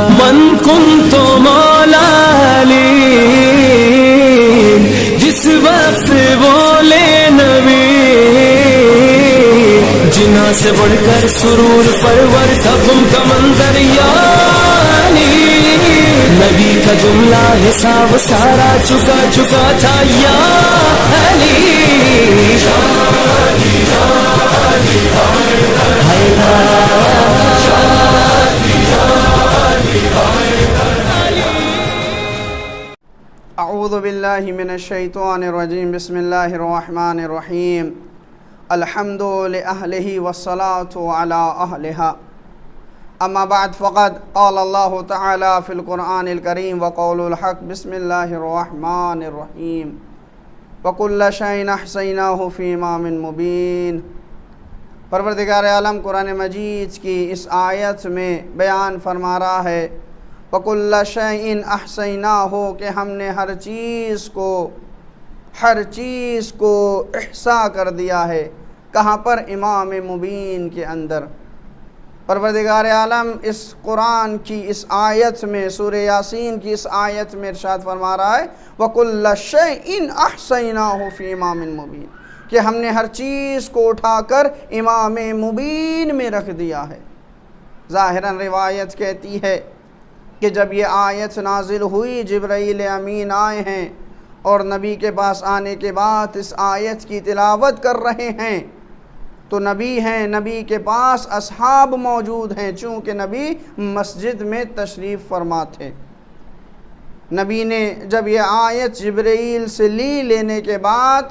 من کنت مولا علی، جس وقت بولے نبی، جنا سے بڑھ کر سرور پرور تھا تم کا منظر یا علی، نبی کا جملہ حساب سارا چکا چکا تھا یا علی، اعوذ باللہ من الشیطان الرجیم، بسم اللہ الرحمن الرحیم، الحمد لأہلہ والصلاة علی اہلہا، اما بعد فقد قال اللہ تعالی فی القرآن الکریم وقول الحق، بسم اللہ الرحمن الرحیم، وَكُلَّ شَيْءٍ أَحْصَيْنَاهُ فِي إِمَامٍ مُبِينٍ۔ پروردگار عالم قرآن مجید کی اس آیت میں بیان فرما رہا ہے وَكُلَّ شَيْءٍ أَحْصَيْنَاهُ کہ ہم نے ہر چیز کو احصاء کر دیا ہے۔ کہاں پر؟ امام مبین کے اندر۔ پروردگار عالم اس قرآن کی اس آیت میں، سورہ یاسین کی اس آیت میں ارشاد فرما رہا ہے وَكُلَّ شَيْءٍ أَحْصَيْنَاهُ فِي إِمَامٍ مُبِينٍ کہ ہم نے ہر چیز کو اٹھا کر امام مبین میں رکھ دیا ہے۔ ظاہراً روایت کہتی ہے کہ جب یہ آیت نازل ہوئی، جبرائیل امین آئے ہیں اور نبی کے پاس آنے کے بعد اس آیت کی تلاوت کر رہے ہیں، تو نبی ہیں، نبی کے پاس اصحاب موجود ہیں، چونکہ نبی مسجد میں تشریف فرما تھے۔ نبی نے جب یہ آیت جبرائیل سے لینے کے بعد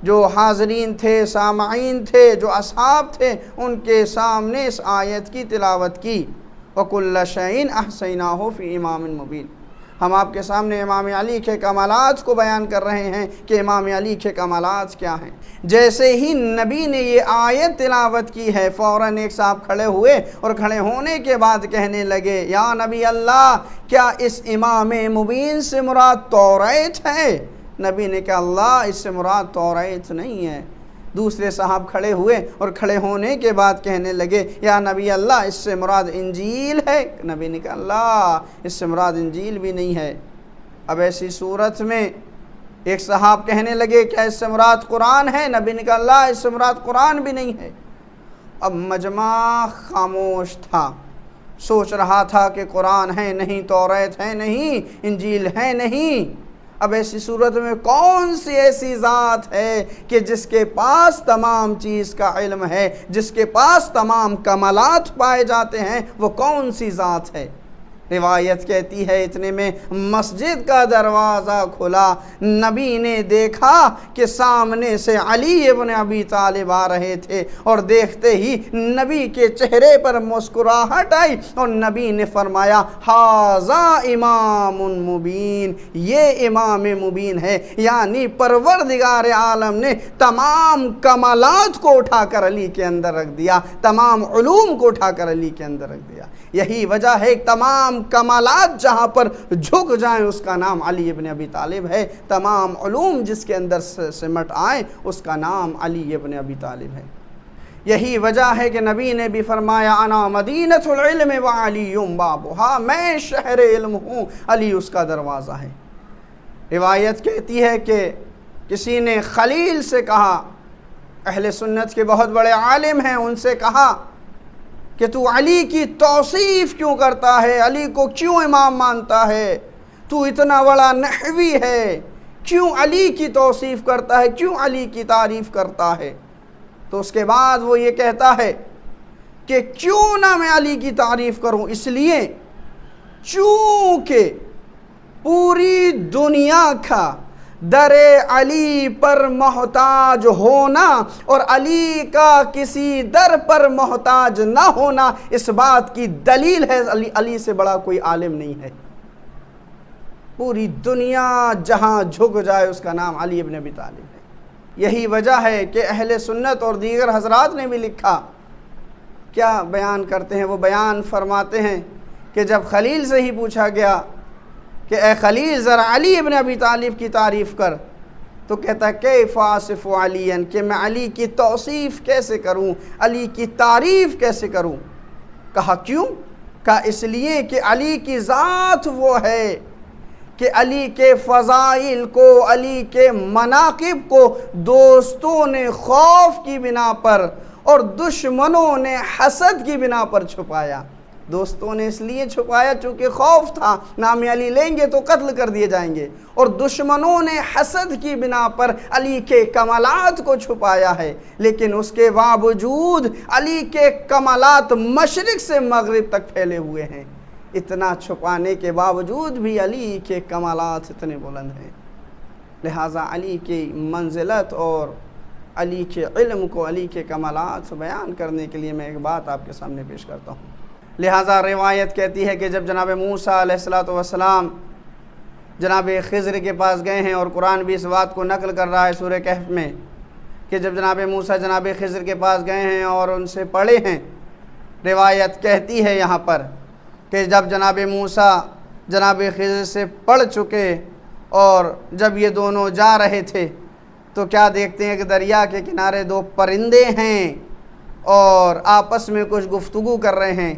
جو حاضرین تھے، سامعین تھے، جو اصحاب تھے، ان کے سامنے اس آیت کی تلاوت کی وَكُلَّ شَيْءٍ أَحْصَيْنَاهُ فِي إِمَامٍ مُبِينٍ۔ ہم آپ کے سامنے امام علی کے کمالات کو بیان کر رہے ہیں کہ امام علی کے کمالات کیا ہیں۔ جیسے ہی نبی نے یہ آیت تلاوت کی ہے، فوراً ایک صاحب کھڑے ہوئے اور کھڑے ہونے کے بعد کہنے لگے یا نبی اللہ، کیا اس امام مبین سے مراد توریت ہے؟ نبی نے کہا اللہ، اس سے مراد توریت نہیں ہے۔ دوسرے صاحب کھڑے ہوئے اور کھڑے ہونے کے بعد کہنے لگے یا نبی اللہ، اس سے مراد انجیل ہے؟ نبی نے کہا اللہ، اس سے مراد انجیل بھی نہیں ہے۔ اب ایسی صورت میں ایک صاحب کہنے لگے کیا اس سے مراد قرآن ہے؟ نبی نے کہا اللہ، اس سے مراد قرآن بھی نہیں ہے۔ اب مجمع خاموش تھا، سوچ رہا تھا کہ قرآن ہے نہیں، توریت ہے نہیں، انجیل ہے نہیں۔ اب ایسی صورت میں کون سی ایسی ذات ہے کہ جس کے پاس تمام چیز کا علم ہے، جس کے پاس تمام کمالات پائے جاتے ہیں، وہ کون سی ذات ہے؟ روایت کہتی ہے اتنے میں مسجد کا دروازہ کھلا، نبی نے دیکھا کہ سامنے سے علی ابن ابی طالب آ رہے تھے، اور دیکھتے ہی نبی کے چہرے پر مسکراہٹ آئی اور نبی نے فرمایا ھذا امام مبین، یہ امام مبین ہے۔ یعنی پروردگار عالم نے تمام کمالات کو اٹھا کر علی کے اندر رکھ دیا، تمام علوم کو اٹھا کر علی کے اندر رکھ دیا۔ یہی وجہ ہے تمام کمالات جہاں پر جھک جائیں اس کا نام علی ابن ابی طالب ہے، تمام علوم جس کے اندر سمٹ آئیں اس کا نام علی ابن ابی طالب ہے۔ یہی وجہ ہے کہ نبی نے بھی فرمایا انا مدینۃ العلم وعلی بابھا، میں شہر علم ہوں، علی اس کا دروازہ ہے۔ روایت کہتی ہے کہ کسی نے خلیل سے کہا، اہل سنت کے بہت بڑے عالم ہیں، ان سے کہا کہ تو علی کی توصیف کیوں کرتا ہے، علی کو کیوں امام مانتا ہے، تو اتنا بڑا نحوی ہے، کیوں علی کی توصیف کرتا ہے، کیوں علی کی تعریف کرتا ہے؟ تو اس کے بعد وہ یہ کہتا ہے کہ کیوں نہ میں علی کی تعریف کروں، اس لیے چونکہ پوری دنیا کا در علی پر محتاج ہونا اور علی کا کسی در پر محتاج نہ ہونا اس بات کی دلیل ہے علی سے بڑا کوئی عالم نہیں ہے۔ پوری دنیا جہاں جھک جائے اس کا نام علی ابن ابی طالب ہے۔ یہی وجہ ہے کہ اہل سنت اور دیگر حضرات نے بھی لکھا، کیا بیان کرتے ہیں، وہ بیان فرماتے ہیں کہ جب خلیل سے ہی پوچھا گیا کہ اے خلیل ذرا علی ابن ابی طالب کی تعریف کر، تو کہتا کیف اصف علی، کہ میں علی کی توصیف کیسے کروں، علی کی تعریف کیسے کروں؟ کہا کیوں؟ کہا اس لیے کہ علی کی ذات وہ ہے کہ علی کے فضائل کو، علی کے مناقب کو دوستوں نے خوف کی بنا پر اور دشمنوں نے حسد کی بنا پر چھپایا۔ دوستوں نے اس لیے چھپایا چونکہ خوف تھا، نام علی لیں گے تو قتل کر دیے جائیں گے، اور دشمنوں نے حسد کی بنا پر علی کے کمالات کو چھپایا ہے۔ لیکن اس کے باوجود علی کے کمالات مشرق سے مغرب تک پھیلے ہوئے ہیں۔ اتنا چھپانے کے باوجود بھی علی کے کمالات اتنے بلند ہیں۔ لہٰذا علی کی منزلت اور علی کے علم کو، علی کے کمالات بیان کرنے کے لیے میں ایک بات آپ کے سامنے پیش کرتا ہوں۔ لہٰذا روایت کہتی ہے کہ جب جناب موسیٰ علیہ السلام جناب خضر کے پاس گئے ہیں، اور قرآن بھی اس بات کو نقل کر رہا ہے سورہ کہف میں کہ جب جناب موسیٰ جناب خضر کے پاس گئے ہیں اور ان سے پڑھے ہیں، روایت کہتی ہے یہاں پر کہ جب جناب موسیٰ جناب خضر سے پڑھ چکے اور جب یہ دونوں جا رہے تھے تو کیا دیکھتے ہیں کہ دریا کے کنارے دو پرندے ہیں اور آپس میں کچھ گفتگو کر رہے ہیں۔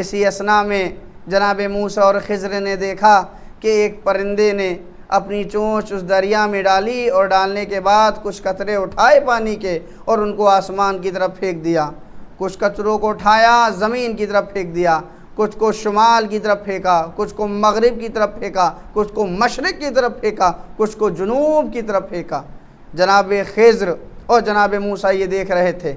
اسی اثناء میں جناب موسیٰ اور خضر نے دیکھا کہ ایک پرندے نے اپنی چونچ اس دریا میں ڈالی اور ڈالنے کے بعد کچھ قطرے اٹھائے پانی کے اور ان کو آسمان کی طرف پھینک دیا، کچھ قطروں کو اٹھایا زمین کی طرف پھینک دیا، کچھ کو شمال کی طرف پھینکا، کچھ کو مغرب کی طرف پھینکا، کچھ کو مشرق کی طرف پھینکا، کچھ کو جنوب کی طرف پھینکا۔ جناب خضر اور جناب موسیٰ یہ دیکھ رہے تھے۔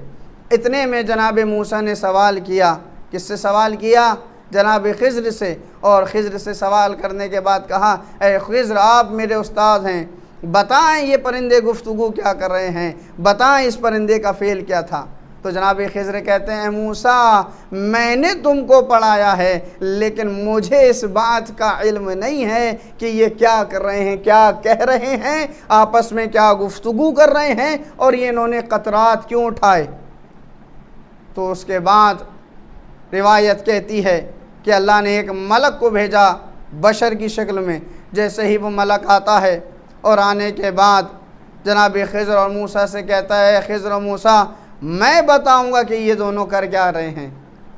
اتنے میں جناب موسیٰ نے سوال کیا، کس سے سوال کیا؟ جناب خضر سے، اور خضر سے سوال کرنے کے بعد کہا اے خضر آپ میرے استاد ہیں، بتائیں یہ پرندے گفتگو کیا کر رہے ہیں، بتائیں اس پرندے کا فعل کیا تھا۔ تو جناب خضر کہتے ہیں موسیٰ میں نے تم کو پڑھایا ہے لیکن مجھے اس بات کا علم نہیں ہے کہ یہ کیا کر رہے ہیں، کیا کہہ رہے ہیں، آپس میں کیا گفتگو کر رہے ہیں اور یہ انہوں نے قطرات کیوں اٹھائے۔ تو اس کے بعد روایت کہتی ہے کہ اللہ نے ایک ملک کو بھیجا بشر کی شکل میں۔ جیسے ہی وہ ملک آتا ہے اور آنے کے بعد جناب خضر اور موسیٰ سے کہتا ہے خضر و موسیٰ میں بتاؤں گا کہ یہ دونوں کر کیا رہے ہیں۔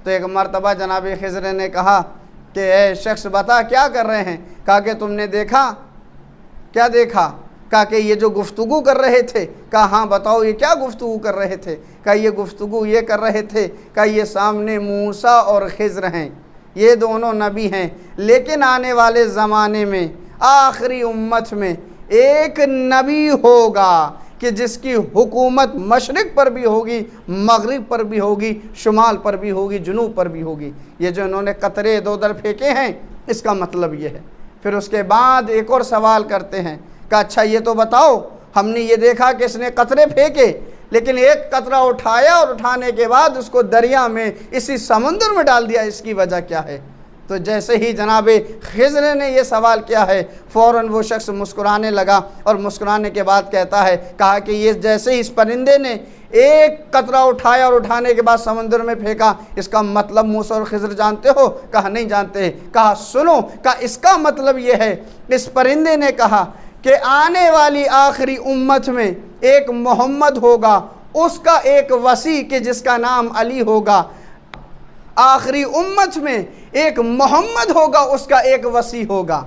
تو ایک مرتبہ جناب خضر نے کہا کہ اے شخص بتا کیا کر رہے ہیں؟ کہا کہ تم نے دیکھا؟ کیا دیکھا؟ کہا کہ یہ جو گفتگو کر رہے تھے۔ کہا ہاں بتاؤ یہ کیا گفتگو کر رہے تھے؟ کہا یہ گفتگو یہ کر رہے تھے، کہا یہ سامنے موسیٰ اور خضر ہیں، یہ دونوں نبی ہیں، لیکن آنے والے زمانے میں آخری امت میں ایک نبی ہوگا کہ جس کی حکومت مشرق پر بھی ہوگی، مغرب پر بھی ہوگی، شمال پر بھی ہوگی، جنوب پر بھی ہوگی۔ یہ جو انہوں نے قطرے دو در پھینکے ہیں اس کا مطلب یہ ہے۔ پھر اس کے بعد ایک اور سوال کرتے ہیں کہ اچھا یہ تو بتاؤ ہم نے یہ دیکھا کہ اس نے قطرے پھینکے لیکن ایک قطرہ اٹھایا اور اٹھانے کے بعد اس کو دریا میں اسی سمندر میں ڈال دیا، اس کی وجہ کیا ہے؟ تو جیسے ہی جناب خضر نے یہ سوال کیا ہے فوراً وہ شخص مسکرانے لگا اور مسکرانے کے بعد کہتا ہے کہا کہ یہ جیسے ہی اس پرندے نے ایک قطرہ اٹھایا اور اٹھانے کے بعد سمندر میں پھینکا، اس کا مطلب موسیٰ اور خضر جانتے ہو؟ کہا نہیں جانتے۔ کہا سنو، کہا اس کا مطلب یہ ہے اس پرندے نے کہا کہ آنے والی آخری امت میں ایک محمد ہوگا، اس کا ایک وصی کہ جس کا نام علی ہوگا، آخری امت میں ایک محمد ہوگا، اس کا ایک وصی ہوگا،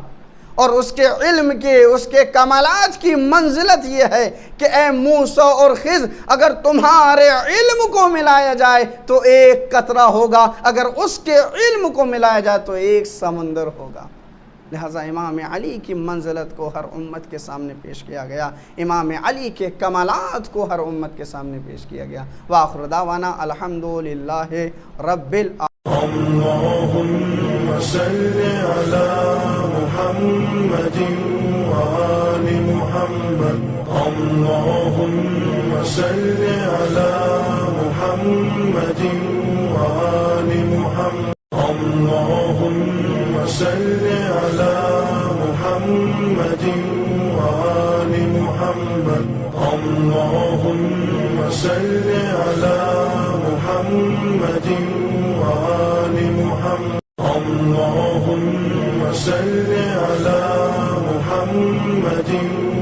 اور اس کے علم کے، اس کے کمالات کی منزلت یہ ہے کہ اے موسیٰ اور خضر اگر تمہارے علم کو ملایا جائے تو ایک قطرہ ہوگا، اگر اس کے علم کو ملایا جائے تو ایک سمندر ہوگا۔ لہٰذا امام علی کی منزلت کو ہر امت کے سامنے پیش کیا گیا، امام علی کے کمالات کو ہر امت کے سامنے پیش کیا گیا۔ وآخر دعوانا الحمدللہ رب العالمین۔ اللہم صلی علی محمد وآل محمد، اللہم صلی علی محمد وآل محمد، اللہم صلی علی محمد وآل محمد، اللہم صلی علی محمد وآل محمد، اللہم صلی علی محمد